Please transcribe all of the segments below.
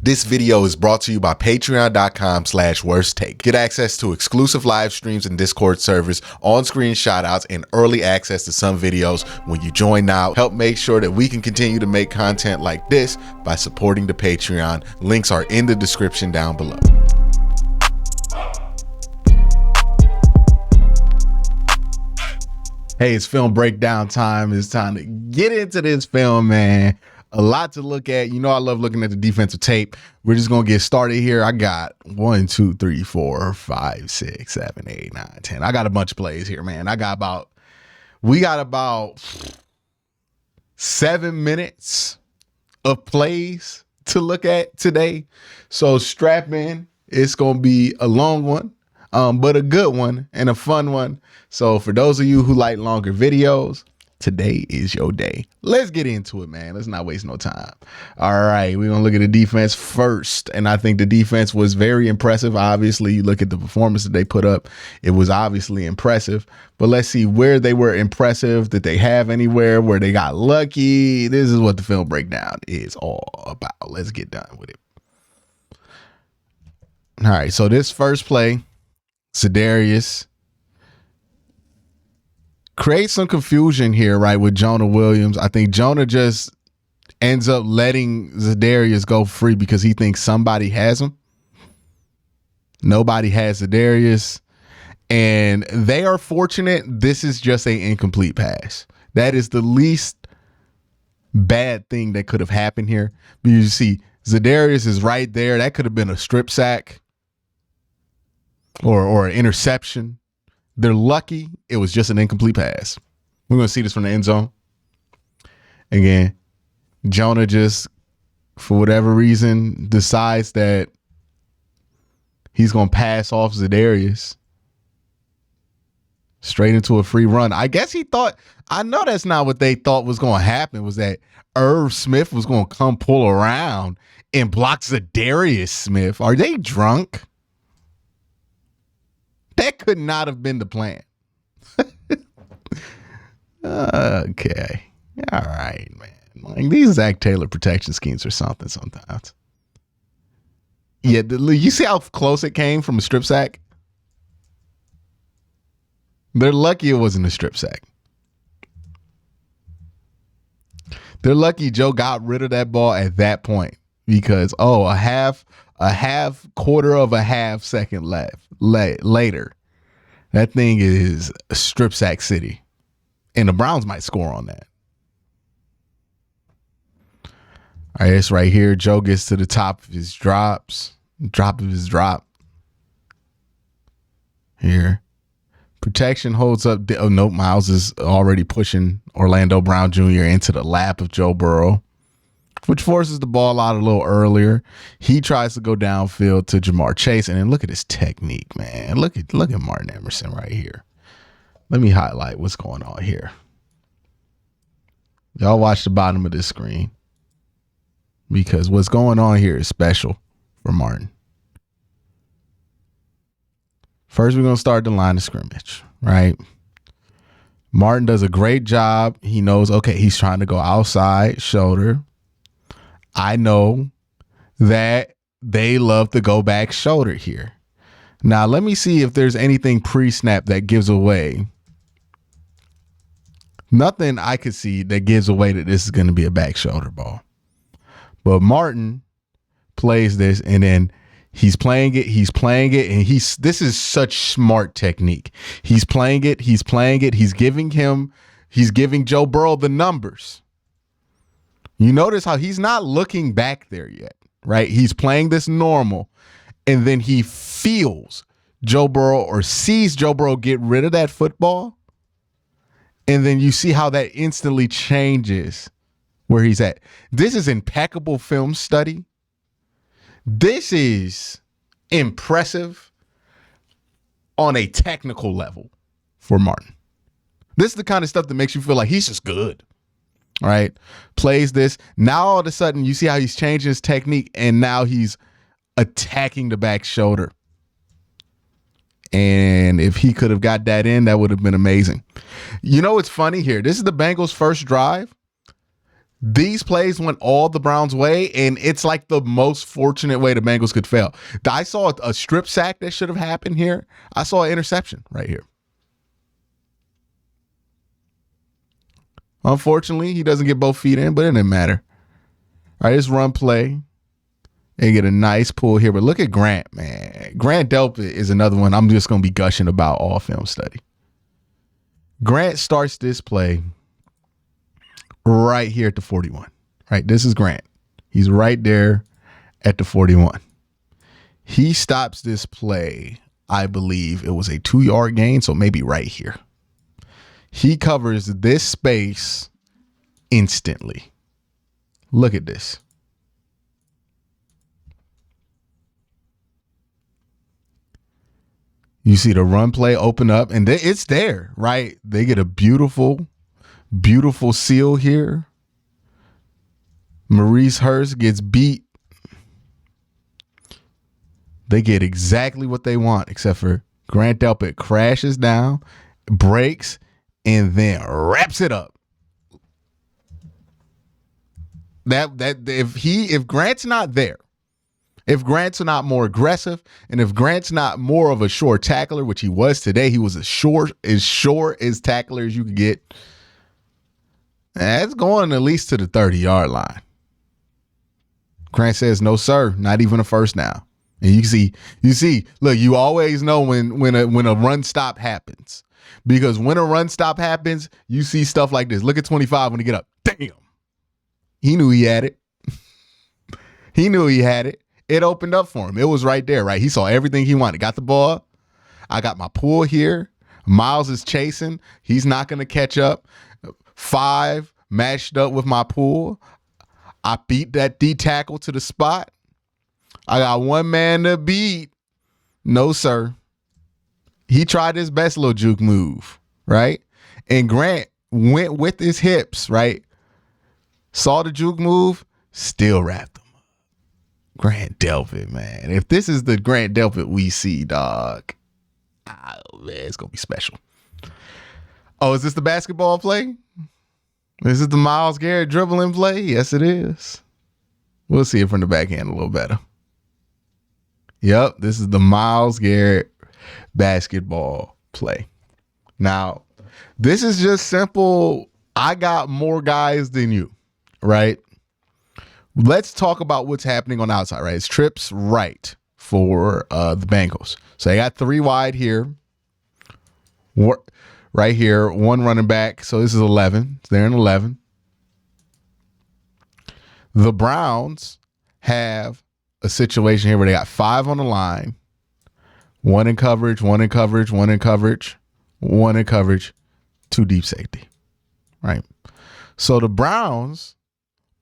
This video is brought to you by patreon.com/worsttake. Get access to exclusive live streams and Discord servers, on-screen shoutouts, and early access to some videos when you join now. Help make sure that we can continue to make content like this by supporting the Patreon. Links are in the description down below. Hey, it's film breakdown time. It's time to get into this film, man. A lot to look at. You know, I love looking at the defensive tape. We're just going to get started here. I got 1, 2, 3, 4, 5, 6, 7, 8, 9, 10. I got a bunch of plays here, man. We got about 7 minutes of plays to look at today. So strap in. It's going to be a long one, but a good one and a fun one. So for those of you who like longer videos, today is your day. Let's get into it, man. Let's not waste no time. All right, we're going to look at the defense first. And I think the defense was very impressive. Obviously, you look at the performance that they put up. It was obviously impressive. But let's see where they were impressive. Did they have anywhere where they got lucky? This is what the film breakdown is all about. Let's get done with it. All right, so this first play, Za'Darius creates some confusion here, right, with Jonah Williams. I think Jonah just ends up letting Za'Darius go free because he thinks somebody has him. Nobody has Za'Darius, and they are fortunate this is just an incomplete pass. That is the least bad thing that could have happened here. Because you see, Za'Darius is right there. That could have been a strip sack or an interception. They're lucky it was just an incomplete pass. We're going to see this from the end zone. Again, Jonah just, for whatever reason, decides that he's going to pass off Za'Darius straight into a free run. I guess he thought, I know that's not what they thought was going to happen, was that Irv Smith was going to come pull around and block Za'Darius Smith. Are they drunk? That could not have been the plan. Okay. All right, man. Like, these Zach Taylor protection schemes are something sometimes. Yeah, you see how close it came from a strip sack? They're lucky it wasn't a strip sack. They're lucky Joe got rid of that ball at that point because, a quarter of a half second later, that thing is a strip sack city, and the Browns might score on that. All right, it's right here. Joe gets to the top of his drop here. Protection holds up. Oh, nope. Myles is already pushing Orlando Brown Jr. into the lap of Joe Burrow, which forces the ball out a little earlier. He tries to go downfield to Jamar Chase, and then look at his technique, man. Look at Martin Emerson right here. Let me highlight what's going on here. Y'all watch the bottom of this screen because what's going on here is special for Martin. First, we're going to start the line of scrimmage, right? Martin does a great job. He knows, okay, he's trying to go outside shoulder. I know that they love to go back shoulder here. Now, let me see if there's anything pre-snap that gives away. Nothing I could see that gives away that this is going to be a back shoulder ball. But Martin plays this, and then he's playing it, and this is such smart technique. He's playing it. He's giving Joe Burrow the numbers. You notice how he's not looking back there yet, right? He's playing this normal, and then he feels Joe Burrow or sees Joe Burrow get rid of that football, and then you see how that instantly changes where he's at. This is impeccable film study. This is impressive on a technical level for Martin. This is the kind of stuff that makes you feel like he's just good. Right? Plays this. Now all of a sudden you see how he's changing his technique, and now he's attacking the back shoulder. And if he could have got that in, that would have been amazing. You know what's funny here? This is the Bengals' first drive. These plays went all the Browns' way, and it's like the most fortunate way the Bengals could fail. I saw a strip sack that should have happened here. I saw an interception right here. Unfortunately, he doesn't get both feet in, but it didn't matter. All right, this run play. They get a nice pull here, but look at Grant, man. Grant Delpit is another one I'm just going to be gushing about all film study. Grant starts this play right here at the 41. Right, this is Grant. He's right there at the 41. He stops this play. I believe it was a 2-yard gain, so maybe right here. He covers this space instantly. Look at this. You see the run play open up, and it's there, right? They get a beautiful, beautiful seal here. Maurice Hurst gets beat. They get exactly what they want, except for Grant Delpit crashes down, breaks, and then wraps it up. If Grant's not there, if Grant's not more aggressive, and if Grant's not more of a sure tackler, which he was today, he was as sure as tackler as you could get. That's going at least to the 30-yard line. Grant says, no, sir, not even a first down. And you see, look, you always know when a run stop happens. Because when a run stop happens, you see stuff like this. Look at 25 when he get up. Damn. He knew he had it. He knew he had it. It opened up for him. It was right there, right? He saw everything he wanted. Got the ball. I got my pull here. Myles is chasing. He's not going to catch up. 5 matched up with my pull. I beat that D tackle to the spot. I got one man to beat. No, sir. He tried his best little juke move, right? And Grant went with his hips, right? Saw the juke move, still wrapped him up. Grant Delpit, man. If this is the Grant Delpit we see, dog, oh, man, it's going to be special. Oh, is this the basketball play? Is it the Myles Garrett dribbling play? Yes, it is. We'll see it from the backhand a little better. Yep, this is the Myles Garrett basketball play. Now, this is just simple. I got more guys than you, right? Let's talk about what's happening on the outside, right? It's trips right for the Bengals. So they got 3 wide here. Right here, 1 running back. So this is 11. They're in 11. The Browns have a situation here where they got 5 on the line. 1 in coverage, 1 in coverage, 1 in coverage, 1 in coverage, 2 deep safety, right? So the Browns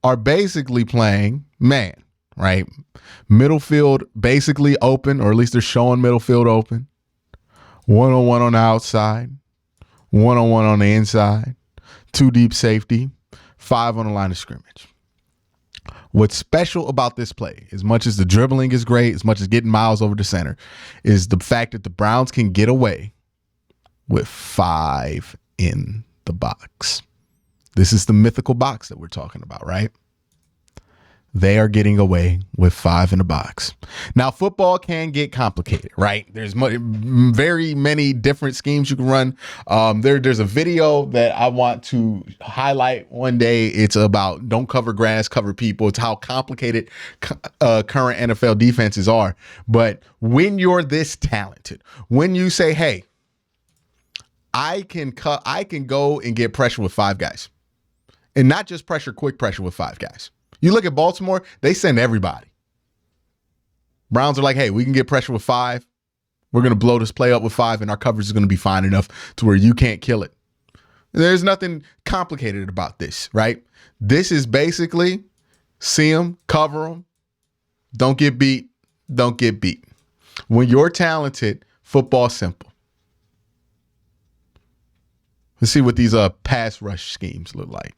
are basically playing man, right? Middle field basically open, or at least they're showing middle field open. 1-on-1 on the outside, 1-on-1 on the inside, 2 deep safety, 5 on the line of scrimmage. What's special about this play, as much as the dribbling is great, as much as getting Myles over the center, is the fact that the Browns can get away with 5 in the box. This is the mythical box that we're talking about, right? They are getting away with 5 in the box. Now, football can get complicated, right? There's very many different schemes you can run. There's a video that I want to highlight one day. It's about don't cover grass, cover people. It's how complicated current NFL defenses are. But when you're this talented, when you say, hey, I can go and get pressure with 5 guys, and not just quick pressure with 5 guys. You look at Baltimore, they send everybody. Browns are like, hey, we can get pressure with 5. We're going to blow this play up with 5, and our coverage is going to be fine enough to where you can't kill it. There's nothing complicated about this, right? This is basically see them, cover them, don't get beat, don't get beat. When you're talented, football's simple. Let's see what these pass rush schemes look like,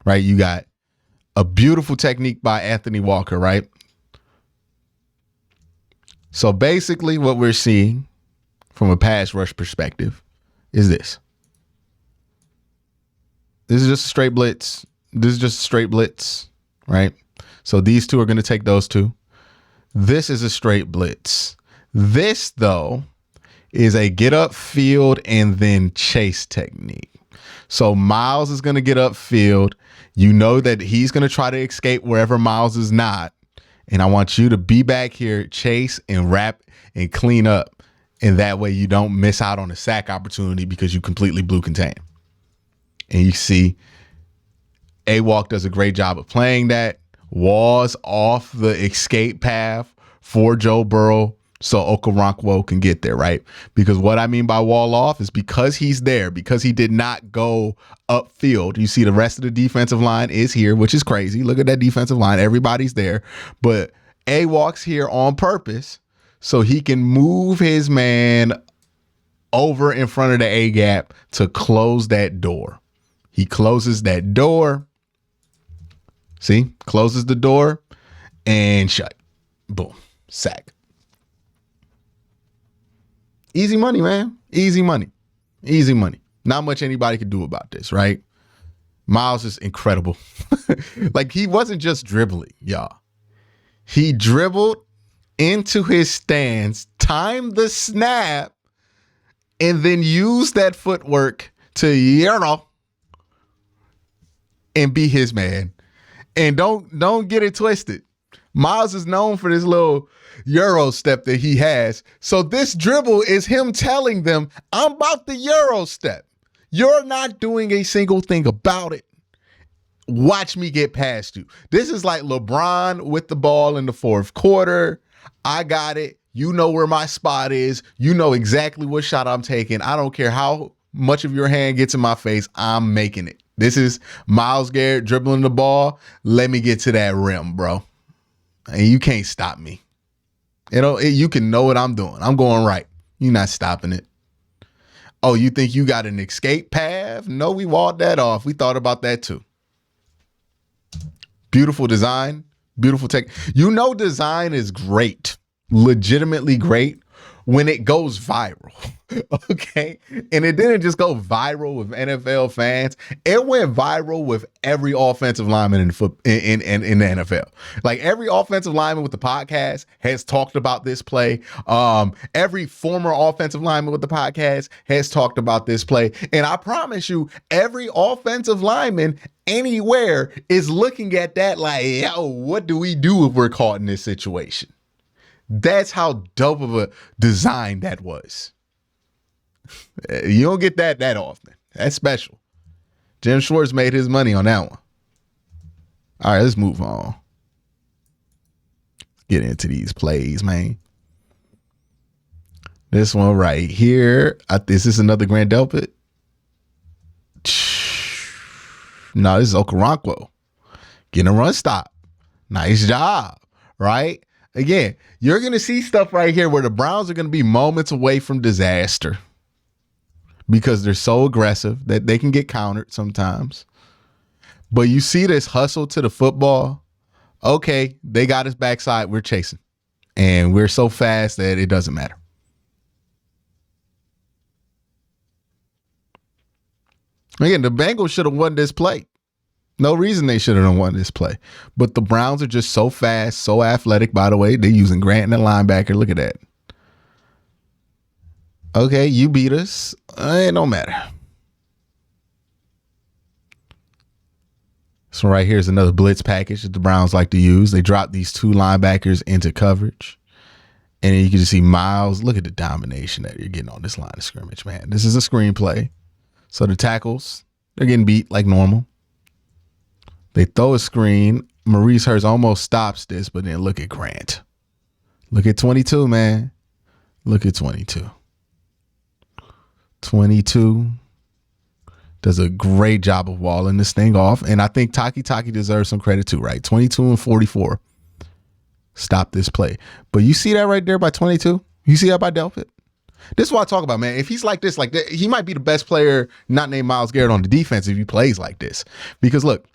right? You got a beautiful technique by Anthony Walker, right? So basically what we're seeing from a pass rush perspective is this. This is just a straight blitz. This is just a straight blitz, right? So these two are going to take those two. This is a straight blitz. This, though, is a get up field and then chase technique. So Myles is going to get upfield. You know that he's going to try to escape wherever Myles is not. And I want you to be back here, chase and wrap and clean up. And that way you don't miss out on a sack opportunity because you completely blew contain. And you see A-Walk does a great job of playing that. Walls off the escape path for Joe Burrow so Okoronkwo can get there, right? Because what I mean by wall off is because he's there, because he did not go upfield. You see the rest of the defensive line is here, which is crazy. Look at that defensive line. Everybody's there. But A-Walk's here on purpose so he can move his man over in front of the A-gap to close that door. He closes that door. See? Closes the door and shut. Boom. Sack. Easy money, man. Easy money. Easy money. Not much anybody could do about this, right? Myles is incredible. Like, he wasn't just dribbling, y'all. He dribbled into his stance, timed the snap, and then used that footwork to, and be his man. And don't get it twisted. Myles is known for this little Euro step that he has. So this dribble is him telling them, I'm about the Euro step. You're not doing a single thing about it. Watch me get past you. This is like LeBron with the ball in the fourth quarter. I got it. You know where my spot is. You know exactly what shot I'm taking. I don't care how much of your hand gets in my face. I'm making it. This is Myles Garrett dribbling the ball. Let me get to that rim, bro. And you can't stop me. You can know what I'm doing. I'm going right. You're not stopping it. Oh, you think you got an escape path? No, we walled that off. We thought about that too. Beautiful design. Beautiful tech. Design is great. Legitimately great when it goes viral. Okay. And it didn't just go viral with NFL fans. It went viral with every offensive lineman in the NFL. Like, every offensive lineman with the podcast has talked about this play. Every former offensive lineman with the podcast has talked about this play. And I promise you, every offensive lineman anywhere is looking at that like, yo, what do we do if we're caught in this situation? That's how dope of a design that was. You don't get that often. That's special. Jim Schwartz made his money on that one. All right, let's move on. Get into these plays, man. This one right here. This is another Grand Delpit. No, this is Okoronkwo. Getting a run stop. Nice job, right? Again, you're going to see stuff right here where the Browns are going to be moments away from disaster because they're so aggressive that they can get countered sometimes. But you see this hustle to the football. Okay, they got his backside. We're chasing. And we're so fast that it doesn't matter. Again, the Bengals should have won this play. No reason they should have won this play. But the Browns are just so fast, so athletic. By the way, they're using Grant and the linebacker. Look at that. Okay, you beat us. It don't matter. So right here is another blitz package that the Browns like to use. They drop these two linebackers into coverage. And then you can just see Myles. Look at the domination that you're getting on this line of scrimmage, man. This is a screenplay. So the tackles, they're getting beat like normal. They throw a screen. Maurice Hurst almost stops this, but then look at Grant. Look at 22, man. Look at 22. 22 does a great job of walling this thing off. And I think Taki deserves some credit too, right? 22 and 44. Stop this play. But you see that right there by 22? You see that by Delpit? This is what I talk about, man. If he's like this, he might be the best player not named Myles Garrett on the defense if he plays like this. Because look,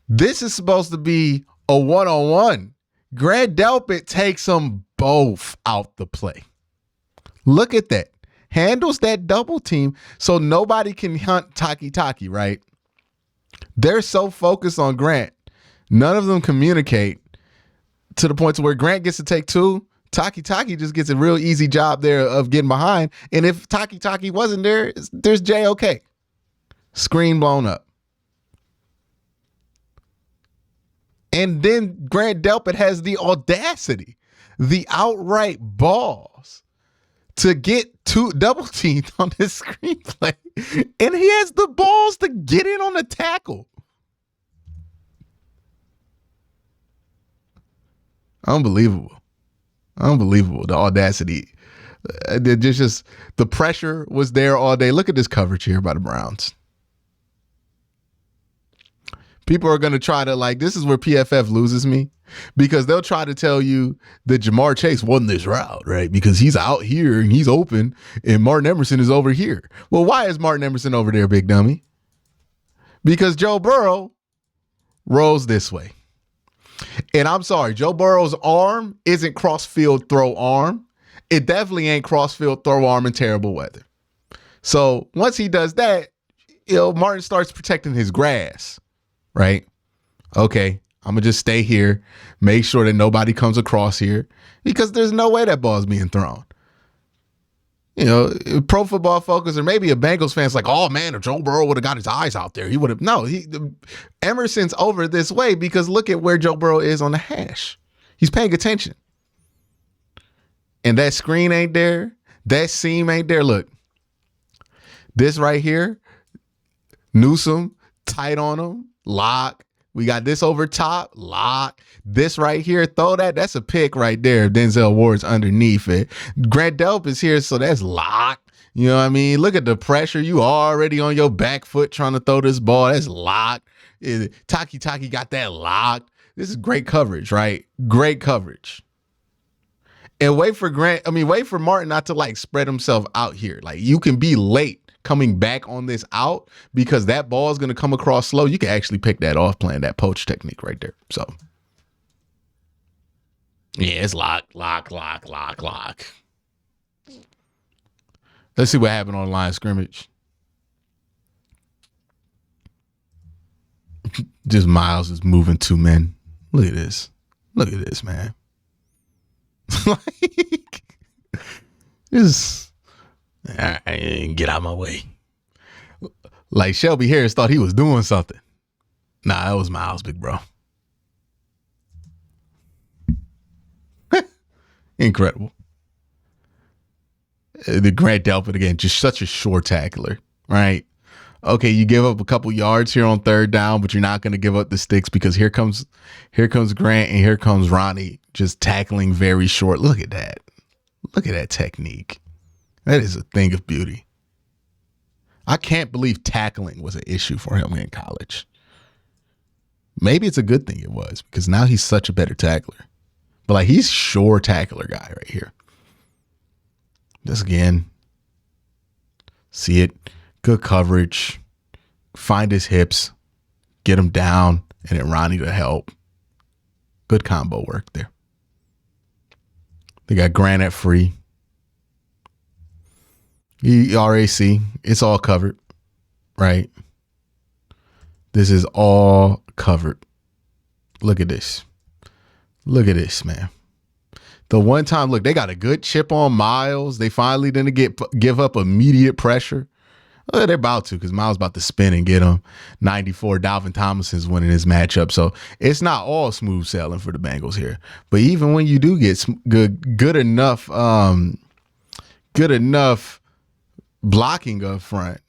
this is supposed to be a one-on-one. Grant Delpit takes them both out the play. Look at that. Handles that double team so nobody can hunt Taki, right? They're so focused on Grant. None of them communicate to the point to where Grant gets to take two. Taki just gets a real easy job there of getting behind. And if Taki wasn't there, there's JOK. Screen blown up. And then Grant Delpit has the audacity, the outright balls to get two double teamed on this screenplay. And he has the balls to get in on the tackle. Unbelievable. The audacity. Just the pressure was there all day. Look at this coverage here by the Browns. People are going to try to this is where PFF loses me, because they'll try to tell you that Jamar Chase won this route, right? Because he's out here and he's open and Martin Emerson is over here. Well, why is Martin Emerson over there, big dummy? Because Joe Burrow rolls this way. And I'm sorry, Joe Burrow's arm isn't cross-field throw arm. It definitely ain't cross-field throw arm in terrible weather. So once he does that, Martin starts protecting his grass. Right? Okay, I'm going to just stay here, make sure that nobody comes across here, because there's no way that ball's being thrown. Pro Football Focus or maybe a Bengals fan's like, oh man, if Joe Burrow would have got his eyes out there, he would have. No, Emerson's over this way because look at where Joe Burrow is on the hash. He's paying attention. And that screen ain't there. That seam ain't there. Look, this right here, Newsome, tight on him. Lock. We got this over top. Lock. This right here. Throw that. That's a pick right there. Denzel Ward's underneath it. Grant Delp is here, so that's locked. You know what I mean? Look at the pressure. You already on your back foot trying to throw this ball. That's locked. Taki got that locked. This is great coverage, right? Great coverage. And wait for Martin not to spread himself out here. You can be late coming back on this out because that ball is going to come across slow. You can actually pick that off playing that poach technique right there. So yeah, it's lock. Let's see what happened on the line of scrimmage. Just Myles is moving two men. Look at this, man. Get out of my way. Shelby Harris thought he was doing something. Nah, that was Myles, big bro. Incredible. The Grant Delpit again, just such a sure tackler, right? Okay, you give up a couple yards here on third down, but you're not going to give up the sticks because here comes Grant and here comes Ronnie just tackling very short. Look at that. Look at that technique. That is a thing of beauty. I can't believe tackling was an issue for him in college. Maybe it's a good thing it was because now he's such a better tackler. But he's sure tackler guy right here. Just again, see it, good coverage, find his hips, get him down, and then Ronnie to help. Good combo work there. They got Grant at free. ERAC, it's all covered, right? This is all covered. Look at this. Look at this, man. The one time, look, they got a good chip on Myles. They finally didn't give up immediate pressure. Well, they're about to because Myles about to spin and get him. 94, Dalvin Tomlinson's winning his matchup. So it's not all smooth sailing for the Bengals here. But even when you do get good enough blocking up front,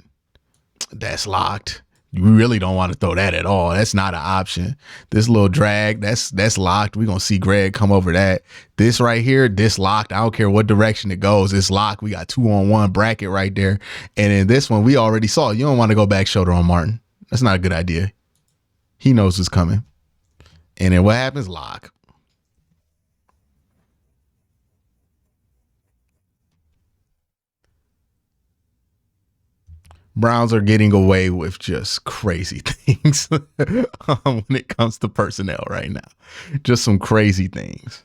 that's locked. You really don't want to throw that at all. That's not an option. This little drag, that's locked. We're going to see Greg come over that. This right here, this locked. I don't care what direction it goes. It's locked. We got 2-on-1 bracket right there. And in this one, we already saw. You don't want to go back shoulder on Martin. That's not a good idea. He knows what's coming. And then what happens? Lock. Browns are getting away with just crazy things when it comes to personnel right now. Just some crazy things.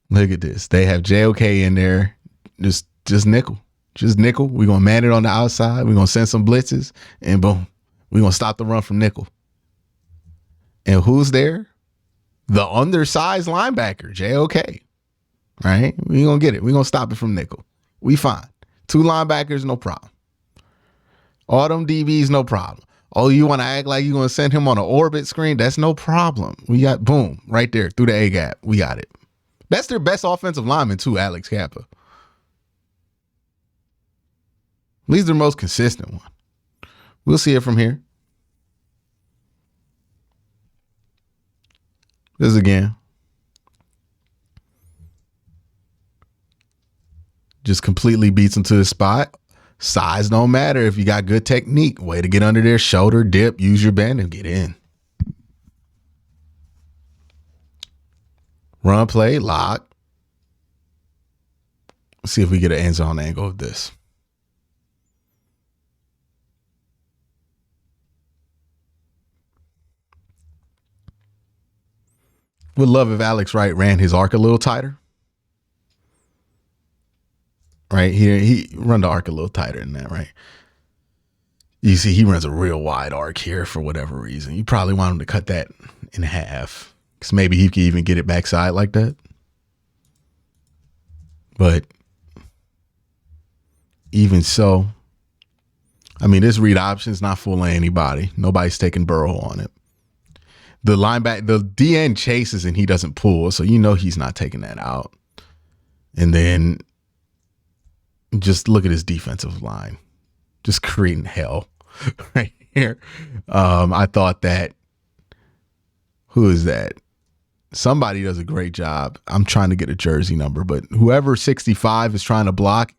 Look at this. They have JOK in there. Just nickel. Just nickel. We're going to man it on the outside. We're going to send some blitzes and boom. We're going to stop the run from nickel. And who's there? The undersized linebacker, JOK. Right? We're going to get it. We're going to stop it from nickel. We fine. 2 linebackers, no problem. All them DBs, no problem. Oh, you want to act like you're going to send him on an orbit screen? That's no problem. We got, boom, right there through the A gap. We got it. That's their best offensive lineman too, Alex Kappa. At least their most consistent one. We'll see it from here. This again. Just completely beats him to the spot. Size don't matter if you got good technique. Way to get under their shoulder, dip, use your bend, and get in. Run play, lock. Let's see if we get an end zone angle of this. Would love if Alex Wright ran his arc a little tighter. Right here, he run the arc a little tighter than that, right? You see, he runs a real wide arc here for whatever reason. You probably want him to cut that in half because maybe he could even get it backside like that. But even so, I mean, this read option is not fooling anybody. Nobody's taking Burrow on it. The linebacker, the DN chases and he doesn't pull, so you know he's not taking that out. And then just look at his defensive line, just creating hell right here. I thought that, who is that? Somebody does a great job. I'm trying to get a jersey number, but whoever 65 is trying to block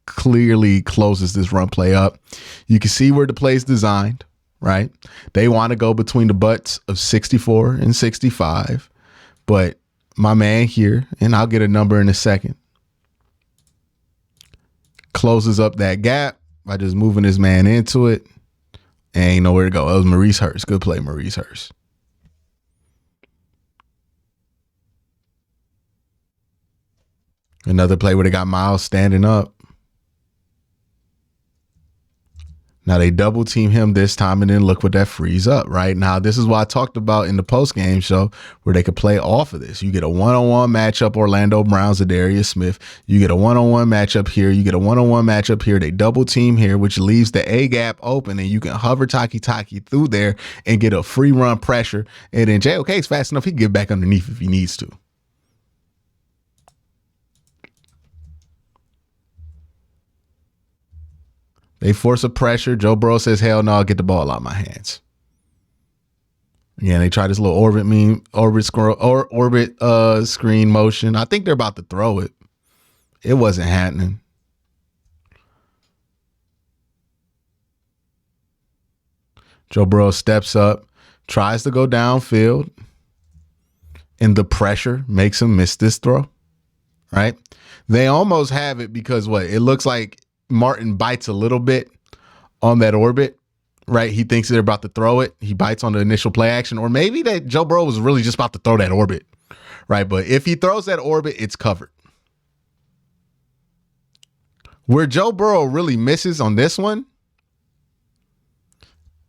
clearly closes this run play up. You can see where the play is designed, right? They want to go between the butts of 64 and 65, but my man here, and I'll get a number in a second, closes up that gap by just moving his man into it. Ain't nowhere to go. It was Maurice Hurst. Good play, Maurice Hurst. Another play where they got Myles standing up. Now they double team him this time, and then look what that frees up, right? Now, this is what I talked about in the post-game show where they could play off of this. You get a one-on-one matchup, Orlando Brown, Zadarius Smith. You get a one-on-one matchup here. You get a one-on-one matchup here. They double team here, which leaves the A-gap open, and you can hover Taki through there and get a free run pressure. And then JOK is fast enough. He can get back underneath if he needs to. They force a pressure. Joe Burrow says, hell no, I'll get the ball out of my hands. Again, they try this little orbit screen motion. I think they're about to throw it. It wasn't happening. Joe Burrow steps up, tries to go downfield, and the pressure makes him miss this throw, right? They almost have it because what? It looks like Martin bites a little bit on that orbit, right? He thinks they're about to throw it. He bites on the initial play action, or maybe that Joe Burrow was really just about to throw that orbit, right? But if he throws that orbit, it's covered. Where Joe Burrow really misses on this one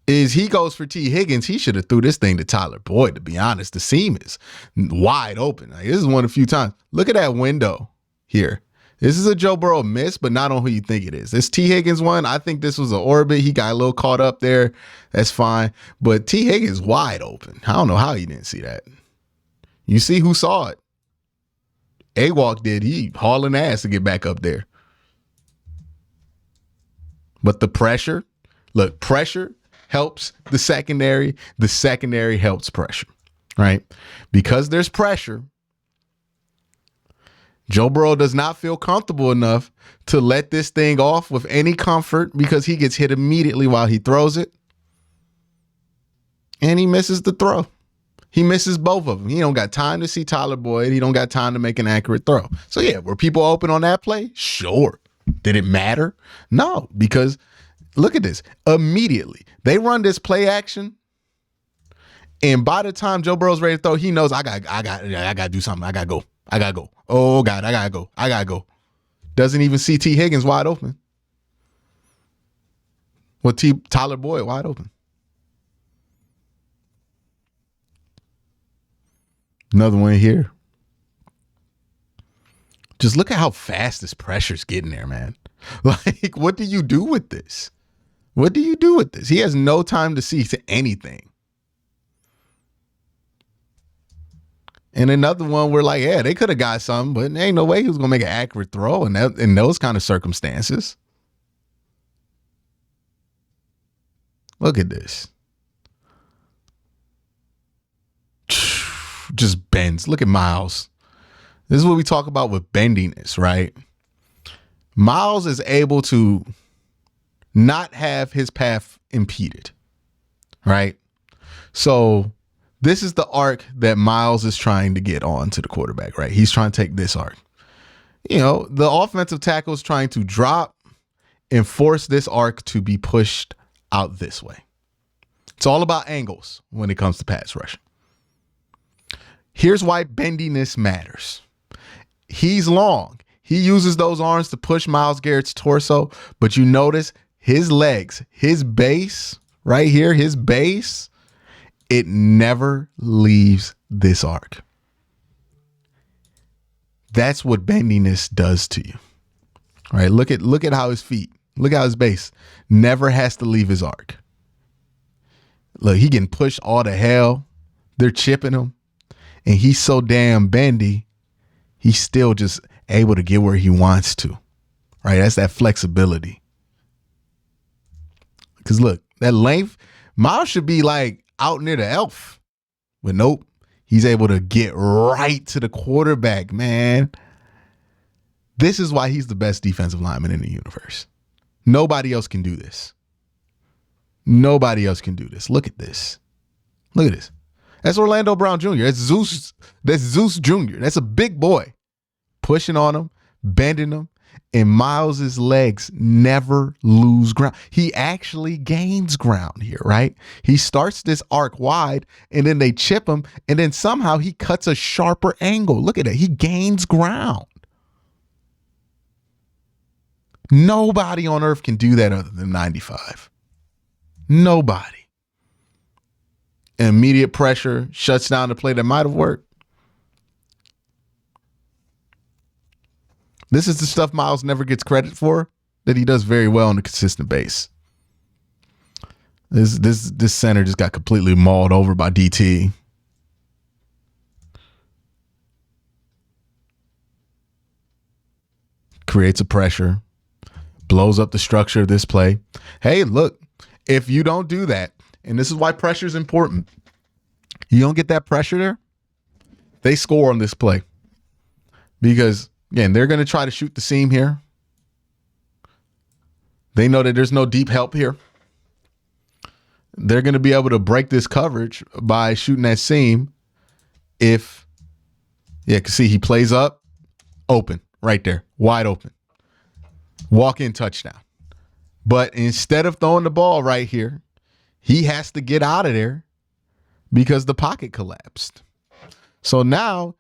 is he goes for T. Higgins. He should have threw this thing to Tyler Boyd, to be honest. The seam is wide open. Like, this is one of the few times. Look at that window here. This is a Joe Burrow miss, but not on who you think it is. This T. Higgins one, I think this was an orbit. He got a little caught up there. That's fine. But T. Higgins wide open. I don't know how you didn't see that. You see who saw it. A-Walk did. He hauling ass to get back up there. But the pressure, look, pressure helps the secondary. The secondary helps pressure, right? Because there's pressure, Joe Burrow does not feel comfortable enough to let this thing off with any comfort because he gets hit immediately while he throws it. And he misses the throw. He misses both of them. He don't got time to see Tyler Boyd. He don't got time to make an accurate throw. So, yeah, were people open on that play? Sure. Did it matter? No, because look at this. Immediately, they run this play action. And by the time Joe Burrow's ready to throw, he knows I got to do something. I got to go. Oh, God, I got to go. Doesn't even see T. Higgins wide open. Well, Tyler Boyd wide open. Another one here. Just look at how fast this pressure's getting there, man. Like, what do you do with this? What do you do with this? He has no time to see to anything. And another one, we're like, yeah, they could have got something, but there ain't no way he was going to make an accurate throw in those kind of circumstances. Look at this. Just bends. Look at Myles. This is what we talk about with bendiness, right? Myles is able to not have his path impeded, right? So this is the arc that Myles is trying to get on to the quarterback, right? He's trying to take this arc. You know, the offensive tackle is trying to drop and force this arc to be pushed out this way. It's all about angles when it comes to pass rushing. Here's why bendiness matters. He's long. He uses those arms to push Myles Garrett's torso, but you notice his legs, his base right here, his base, it never leaves this arc. That's what bendiness does to you. All right, look at how his feet, look how his base never has to leave his arc. Look, he getting pushed all to hell. They're chipping him. And he's so damn bendy, he's still just able to get where he wants to. Right? That's that flexibility. Because look, that length, Myles should be like out near the elf. But nope, he's able to get right to the quarterback, man. This is why he's the best defensive lineman in the universe. Nobody else can do this. Nobody else can do this. Look at this. Look at this. That's Orlando Brown Jr. That's Zeus. That's Zeus Jr. That's a big boy. Pushing on him, bending him, and Myles's legs never lose ground. He actually gains ground here, right? He starts this arc wide, and then they chip him, and then somehow he cuts a sharper angle. Look at that. He gains ground. Nobody on earth can do that other than 95. Nobody. Immediate pressure shuts down the play that might have worked. This is the stuff Myles never gets credit for, that he does very well on a consistent base. This center just got completely mauled over by DT. Creates a pressure, blows up the structure of this play. Hey, look, if you don't do that, and this is why pressure is important. You don't get that pressure there, they score on this play. Because, again, they're going to try to shoot the seam here. They know that there's no deep help here. They're going to be able to break this coverage by shooting that seam. If, yeah, because see, he plays up, open, right there, wide open. Walk-in touchdown. But instead of throwing the ball right here, he has to get out of there because the pocket collapsed. So now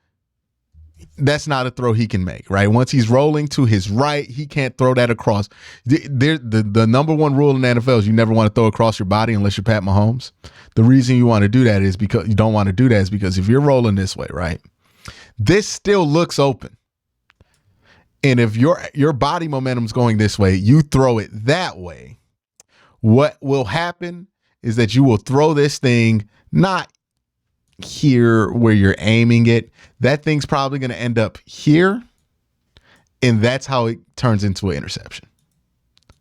that's not a throw he can make, right? Once he's rolling to his right, he can't throw that across. The number one rule in the NFL is you never want to throw across your body unless you're Pat Mahomes. The reason you want to do that is because you don't want to do that is because if you're rolling this way, right, this still looks open. And if your body momentum's going this way, you throw it that way. What will happen is that you will throw this thing not here where you're aiming it. That thing's probably going to end up here. And that's how it turns into an interception.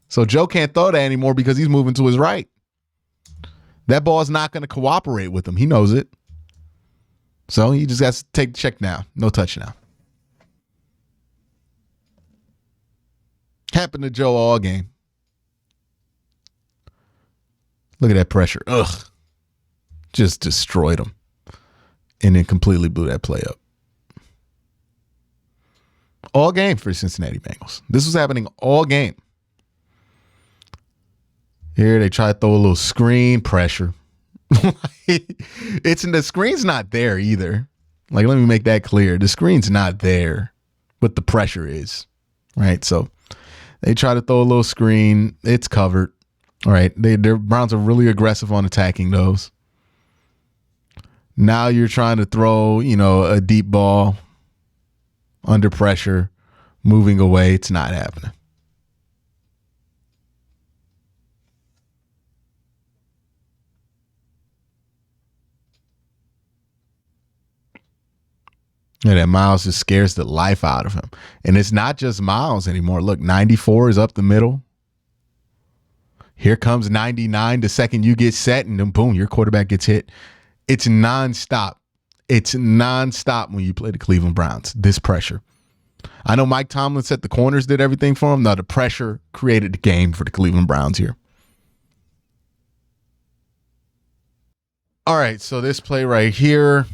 So Joe can't throw that anymore because he's moving to his right. That ball is not going to cooperate with him. He knows it. So he just has to take the check now. No touchdown. Happened to Joe all game. Look at that pressure. Ugh. Just destroyed him. And then completely blew that play up. All game for the Cincinnati Bengals. This was happening all game. Here they try to throw a little screen pressure. The screen's not there either. Like, let me make that clear. The screen's not there, but the pressure is. Right? So they try to throw a little screen. It's covered. All right. Their Browns are really aggressive on attacking those. Now you're trying to throw, a deep ball under pressure, moving away. It's not happening. And that Myles just scares the life out of him. And it's not just Myles anymore. Look, 94 is up the middle. Here comes 99 the second you get set, and then boom, your quarterback gets hit. It's nonstop. It's nonstop when you play the Cleveland Browns, this pressure. I know Mike Tomlin said the corners did everything for him. No, the pressure created the game for the Cleveland Browns here. All right, so this play right here,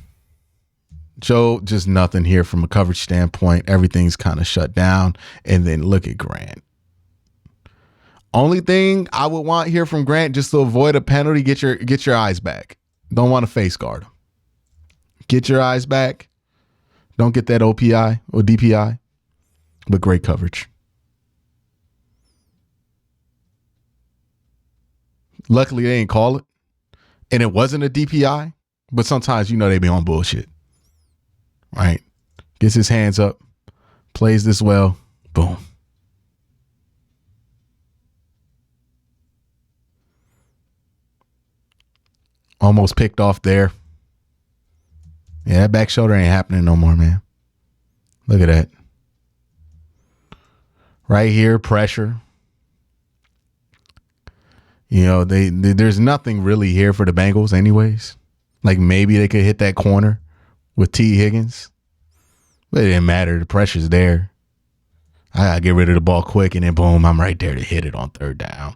Joe, just nothing here from a coverage standpoint. Everything's kind of shut down. And then look at Grant. Only thing I would want here from Grant, just to avoid a penalty, get your eyes back. Don't want to face guard him. Get your eyes back. Don't get that OPI or DPI, but great coverage. Luckily, they didn't call it, and it wasn't a DPI, but sometimes they be on bullshit. Right? Gets his hands up, plays this well, boom. Almost picked off there. Yeah, that back shoulder ain't happening no more, man. Look at that. Right here, pressure. There's nothing really here for the Bengals anyways. Like maybe they could hit that corner with T. Higgins. But it didn't matter. The pressure's there. I got to get rid of the ball quick, and then boom, I'm right there to hit it on third down.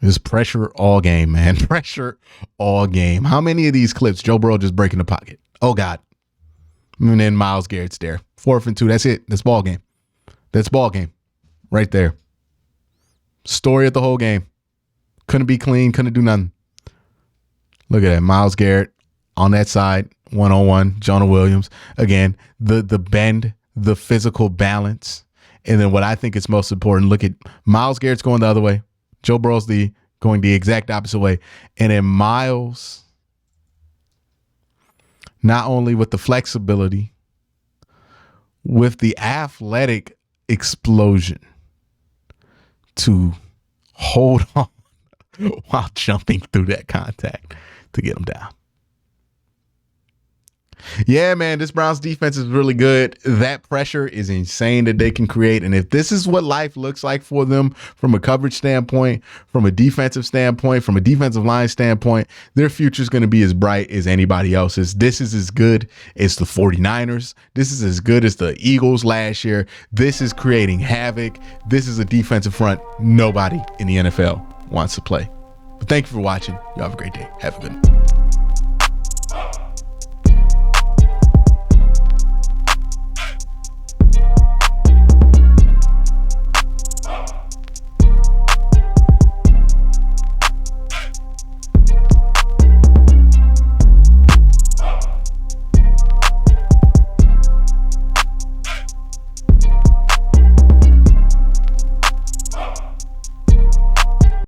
This pressure all game, man. Pressure all game. How many of these clips? Joe Burrow just breaking the pocket. Oh, God. And then Myles Garrett's there. 4th and 2. That's it. That's ball game. That's ball game. Right there. Story of the whole game. Couldn't be clean. Couldn't do nothing. Look at that. Myles Garrett on that side. 1-on-1. Jonah Williams. Again, the bend, the physical balance. And then what I think is most important, look at Myles Garrett's going the other way. Joe Burrow's going the exact opposite way. And then Myles, not only with the flexibility, with the athletic explosion to hold on while jumping through that contact to get him down. Yeah, man, this Browns defense is really good. That pressure is insane that they can create. And if this is what life looks like for them from a coverage standpoint, from a defensive standpoint, from a defensive line standpoint, their future is going to be as bright as anybody else's. This is as good as the 49ers. This is as good as the Eagles last year. This is creating havoc. This is a defensive front nobody in the NFL wants to play. But thank you for watching. You have a great day. Have a good one.